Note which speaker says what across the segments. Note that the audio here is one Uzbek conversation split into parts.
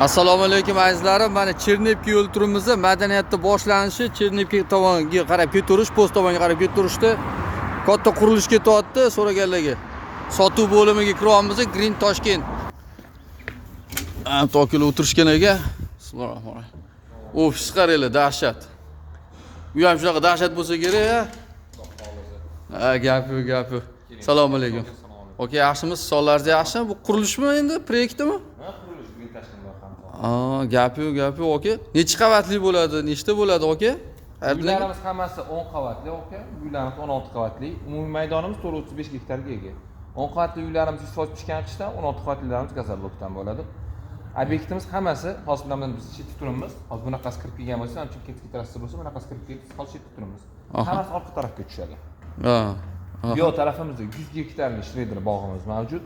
Speaker 1: Assalomu alaykum azizlarim. Mana Chernivka yo'l turimizni madaniyatni boshlanishi, Chernivka tomoniga qarab ketirish, post tomoniga qarab ketirishda katta qurilish ketyapti. So'raganlarga sotuv bo'limiga kiryapmiz, Green Toshkent. Tokil o'tirishgan aka. Bismillahirrohmanirrohim. Ofis qaranglar, dahshat. Bu ham shunaqa dahshat bo'lsa kerak, ha? Gapi. Assalomu alaykum. Oka, yaxshimiz? Sonlaringiz yaxshimi? Bu qurilishmi endi, proyektimi? Gapi oka. Necha qavatli bo'ladi? Nechta bo'ladi oka?
Speaker 2: Uylarimiz hammasi 10 qavatli oka. Uylarimiz 16 qavatli. Umumiy maydonimiz 435 gektarga ega. 10 qavatli uylarimiz 100% pishgan qishda, 16 qavatlilarimiz gazarbokdan bo'ladi. Obyektimiz hammasi hozir bilan biz chetda turibmiz. Hozir bunaqasi kirib kelgan bo'lsa, ham Chimkentga trassasi bo'lsa, bunaqasi kirib kelib, hozir chetda turibmiz. Hammasi orqa tarafga tushadi. Bu yoq tarafimizda 100 gektarlik shredder bog'imiz mavjud.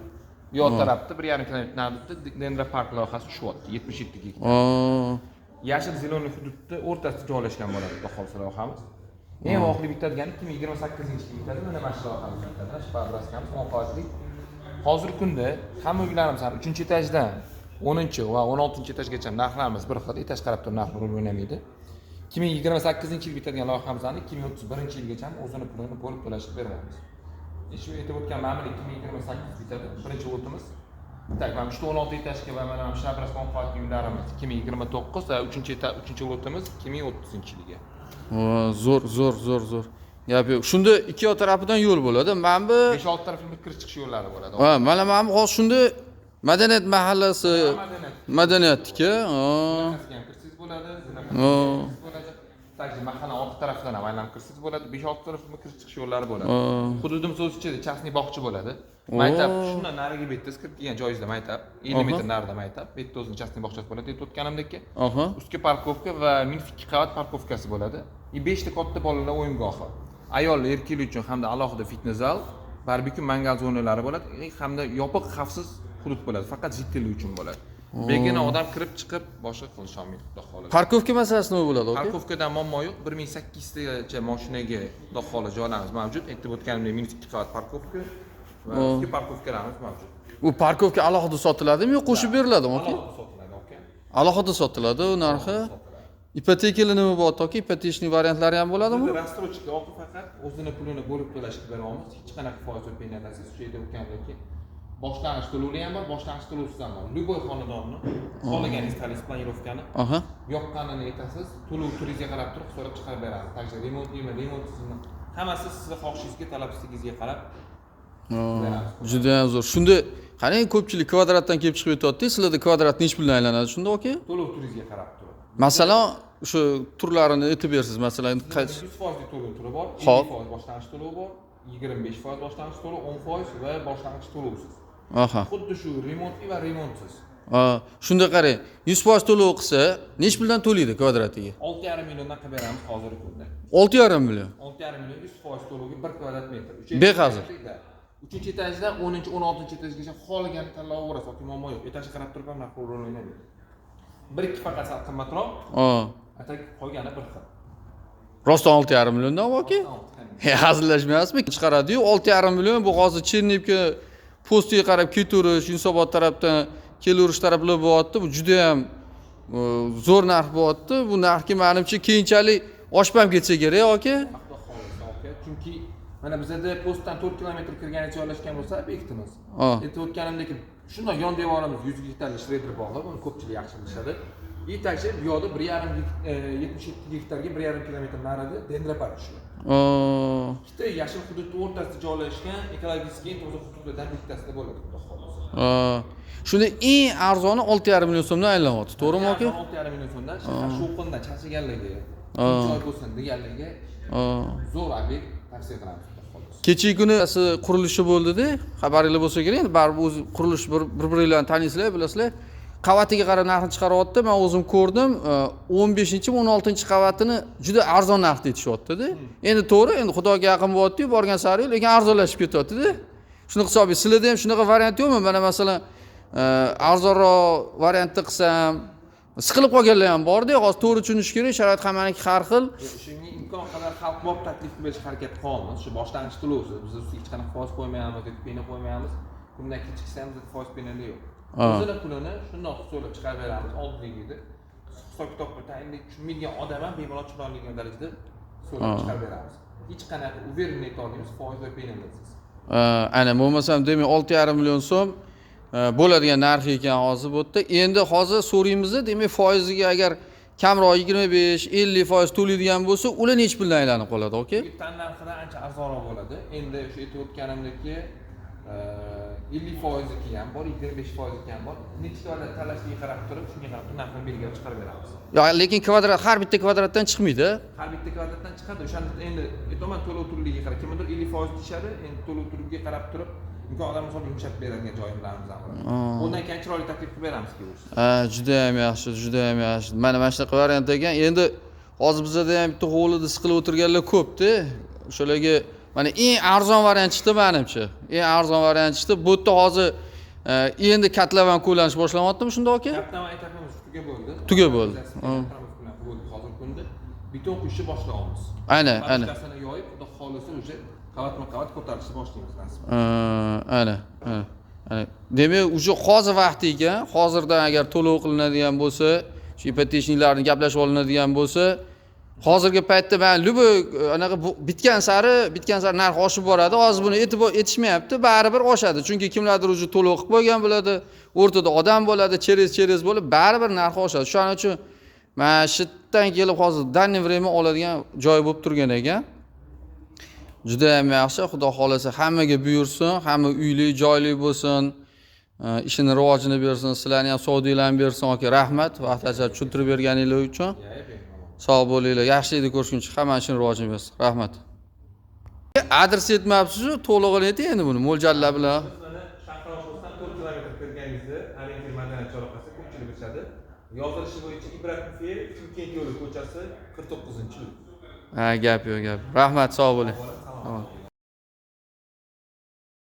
Speaker 2: Bu yoq tarafda 1,5 kilometr nariyoqda Dendra Park loyihasi tushyapti, 77 gektar. Yashil zeleniy hududda o'rtasida joylashgan bo'ladi xudo xohlasa loyihamiz. Eng oxirgi bitadigan 2028-yilga bitadi. Mana mana shu loyihamiz bitadi. Shpabraskamiz 10 qavatli. Hozirgi kunda hamma uylarimiz ham 3-etajdan 10 va 16-etajgacha narxlarimiz bir xil, etaj qarab turib narx rol o'ynamaydi. 2028-yilga bitadigan loyihamizni 2031-yilgacha o'zini pulini bo'lib to'lashib beramiz. Shu aytib o'tgan ma'muriy 2028 bitadi. Birinchi lotimiz. Tak, mana 3-16 etajga va mana shu Shabraskan qavatli uylarimiz 2029 va 3-chi lotimiz 2030-yilga.
Speaker 1: Zo'r. Gap yo'q. Shunda ikki yoq tarafidan yo'l bo'ladi. Mana bu
Speaker 2: 5-6 tarafdan kirish chiqish yo'llari bo'ladi.
Speaker 1: Mana hozir shunda Madaniyat mahallasi madaniyatga.
Speaker 2: Kirsiz bo'ladi. Takji mahalla orqa tarafdan ham aylanib kirsiz bo'ladi. 5-6 tarafdan kirish chiqish yo'llari bo'ladi. Hududimiz o'z ichida chasniy bog'cha bo'ladi. Maktab shundan nariga betda kirib kelgan joyingizda maktab, 50 metr narida maktab, betda o'zining chasniy bog'chasi bo'ladi. Aytib o'tganimdek, ustki parkovka va minus 2 qavat parkovkasi bo'ladi. 5 ta katta bolalar o'yingohi. Ayollar erkaklar uchun hamda alohida fitnes zal, barbekyu mangal zonalari bo'ladi hamda yopiq xavfsiz hudud bo'ladi. Faqat jiddilar uchun bo'ladi. Begona odam kirib chiqib boshqa qilish olmaydi, xudo xohlasa.
Speaker 1: Parkovka masalasi nima bo'ladi, oka?
Speaker 2: Parkovkadan muammo yo'q. 1800 tacha mashinaga xudo xohlasa joylarimiz mavjud. Aytib o'tganimdek minus 2 qavat parkovka va ikki parkovkalarimiz mavjud.
Speaker 1: Bu parkovka alohida sotiladimi yo qo'shib beriladimi, oka?
Speaker 2: Alohida sotiladi, oka.
Speaker 1: Alohida sotiladi, u narxi. Ipotekalar nima bo'ladi, oka? Ipotechniy variantlari ham bo'ladimi?
Speaker 2: Rastrojka oqib faqat o'zini pulini bo'lib to'lashga beramiz. Hech qanaqa foiz o'tmaydi. Shu yerda o'tgandek boshlang'ich to'lovli ham bor, boshlang'ich to'lovsiz ham bor. Любой xonadonni xohlaganingiz tanlash planirovkani yoqqanini aytasiz, to'lov turingizga qarab turib so'rab chiqarib beramiz. Takji remontlimi, remontsizmi, hammasi sizning xohishingizga, talabingizga qarab beramiz.
Speaker 1: Juda ham zo'r. Shunda qarang, ko'pchilik kvadratdan kelib chiqib o'tyapti. Sizlarda kvadrat nech puldan aylanadi shunda, oka?
Speaker 2: To'lov turingizga qarab turib.
Speaker 1: Masalan, o'sha turlarini aytib bersiz. Masalan,
Speaker 2: 100% to'lov turi bor, 50% boshlang'ich to'lov bor, 25% boshlang'ich to'lov, 10% va boshlang'ich to'lovsiz. Xuddi shu remontli va remontsiz.
Speaker 1: Shunda qarang, 100% to'lov qilsa, nech puldan to'laydi kvadratiga?
Speaker 2: 6,5 milliondan qilib beramiz hozirgi kunda.
Speaker 1: 6,5 million.
Speaker 2: 6,5 million 100% to'lovga 1 kvadrat metr.
Speaker 1: Behazil.
Speaker 2: 3-etajdan 10-16-etajgacha xohlaganini tanlayverasiz, yoki muammo yo'q. Etajga qarab turib ham narx o'ynaydi. 1-2 faqat sal qimmatroq. Atak qolgani bir xil.
Speaker 1: Rostdan 6,5 milliondan oka? Hazillashmayapsizmi? Chiqaradi-yu, 6,5 million bu hozir Chernivka postiga qarab ketirish, Yunusobod tarafdan kelirish taraflar bo'lyapti. Bu juda ham zo'r narx bo'lyapti. Bu narxga menimcha keyinchalik oshib ham ketsa kerak, oka.
Speaker 2: Xudo xohlasa, oka. Chunki mana bizda postdan 4 kilometr kirganicha joylashgan bo'lsa obyektimiz. Aytib o'tganimdek, shundoq yon devorimiz 100 gektarlik shredder bog'i, buni ko'pchilik yaxshi bilishadi. Yetakchi bu yoqda 77 gektarga 1,5 kilometr narida Dendra Park tushgan. Ikkita yashil hududning o'rtasida joylashgan ekologik toza hududlardan bittasida bo'ladi, xudo xohlasa.
Speaker 1: Shunda eng arzoni 6,5 million so'mdan aylanyapti, to'g'rimi aka?
Speaker 2: 6,5 million so'mdan shovqindan charchaganlarga, joy bo'lsin deganlarga zo'r obyekt tavsiya qilamiz.
Speaker 1: Kechagi kuni qurilishi bo'ldi-da, xabaringiz bo'lsa kerak. Endi baribir o'z qurilish bir-birlarini taniysizlar, bilasizlar. Qavatiga qarab narxini chiqaryapti. Men o'zim ko'rdim, 15-16-qavatini juda arzon narxda aytishyapti-da. Endi to'g'ri, endi Xudoga yaqin bo'lyapti-yu, borgan sari, lekin arzonlashib ketyapti-da. Shuni hisobi, sizlarda ham shunaqa variant yo'qmi? Mana masalan, arzonroq variantda qilsam, siqilib qolganlar ham bor-da, hozir to'g'ri tushunish kerak, sharoit hammaniki har xil.
Speaker 2: Shunga imkon qadar xalq bob taklif qilishga harakat qilamiz. Shu boshlang'ich to'lovsiz, biz ustiga hech qanaqa foiz qo'ymaymiz, yoki penya qo'ymaymiz. Kundan kecha chiqsa ham foiz penali yo'q. O'zini pulini shundoq so'rab chiqarib beramiz, oddiyligida. Hisob kitobga tayinli tushunmaydigan odam ham bemalol chiqaradigan darajada so'rab chiqarib beramiz. Hech qanaqa uverni aytolmaymiz, foiz va penaltisiz.
Speaker 1: Ana bo'lmasam demak 6,5 million so'm bo'ladigan narxi ekan hozir bu yerda. Endi hozir so'raymiz, demak foiziga agar kamroq 25-50% to'laydigan bo'lsa, ular nech puldan aylanib qoladi, oke?
Speaker 2: Tan narxidan ancha arzonroq bo'ladi. Endi o'sha aytib o'tganimdek 50% ham bor, 25% ham bor. Necha kvadrat talashligiga qarab turib, shunga qarab narxni belgilab chiqarib beramiz.
Speaker 1: Yo'q, lekin kvadrat har bitta kvadratdan chiqmaydi.
Speaker 2: Har bitta kvadratdan chiqadi. O'shani endi aytaman to'lov turligiga qarab. Kimdir 50% deyshadi, endi to'lov turligiga qarab turib, imkon qadar misol yumshatib beradigan joylarimiz ham bor. Bundan keyin chiroyli taklif qilib beramiz keyin.
Speaker 1: Juda ham yaxshi, juda ham yaxshi. Mana shunaqa variant ekan. Endi hozir bizda ham bitta hovlida siqilib o'tirganlar ko'p-da. O'shalarga mana eng arzon variant chiqdi menimcha. Eng arzon variant chiqdi. Bu yerda hozir endi katlavan qo'llanish boshlanyaptimi shunda aka?
Speaker 2: Katlavan aytamiz, tuga bo'ldi.
Speaker 1: Tuga bo'ldi.
Speaker 2: Hozir kunda beton quyishni boshlayapmiz.
Speaker 1: Aynan.
Speaker 2: Barchasini yoyib, xudo xolisa o'sha qavatma-qavat ko'tarishni boshlaymiz nasib.
Speaker 1: Ana. Demak, o'sha hozir vaqti ekan. Hozirdan agar to'lov qilinadigan bo'lsa, shu ipotechniklarni gaplashib olinadigan bo'lsa, hozirgi paytda men luboy anaqa bitgan sari narx oshib boradi. Hozir buni e'tibor etishmayapti, baribir oshadi. Chunki kimlardir o'zi to'lov qilib qo'ygan bo'ladi, o'rtada odam bo'ladi, cheres bo'lib, baribir narx oshadi. Shuning uchun mana shu yerdan kelib hozir danniy время oladigan joy bo'lib turgan ekan. Juda ham yaxshi, xudo xolasa hammaga buyursin, hamma uyli, joyli bo'lsin, ishini rivojini bersin, sizlarni ham savdolarni bersin. Aka, rahmat, vaqtincha tushuntirib berganingiz uchun. Sog' bo'linglar, yaxshilikni ko'rishguncha hamma ishini rivojini bersin. Rahmat. Adres yetmayapsiz-ku, to'lig'ini ayting endi buni mo'ljallab bilan.
Speaker 2: Mana Shahroshdan 4 kilometr kirganingizni, Orientir madaniyat chorrahasi ko'pchilik biladi. Yozilishi bo'yicha Ibratov Chimkent yo'li ko'chasi 49-yo'l.
Speaker 1: Gap yo'q, gap. Rahmat, sog' bo'ling.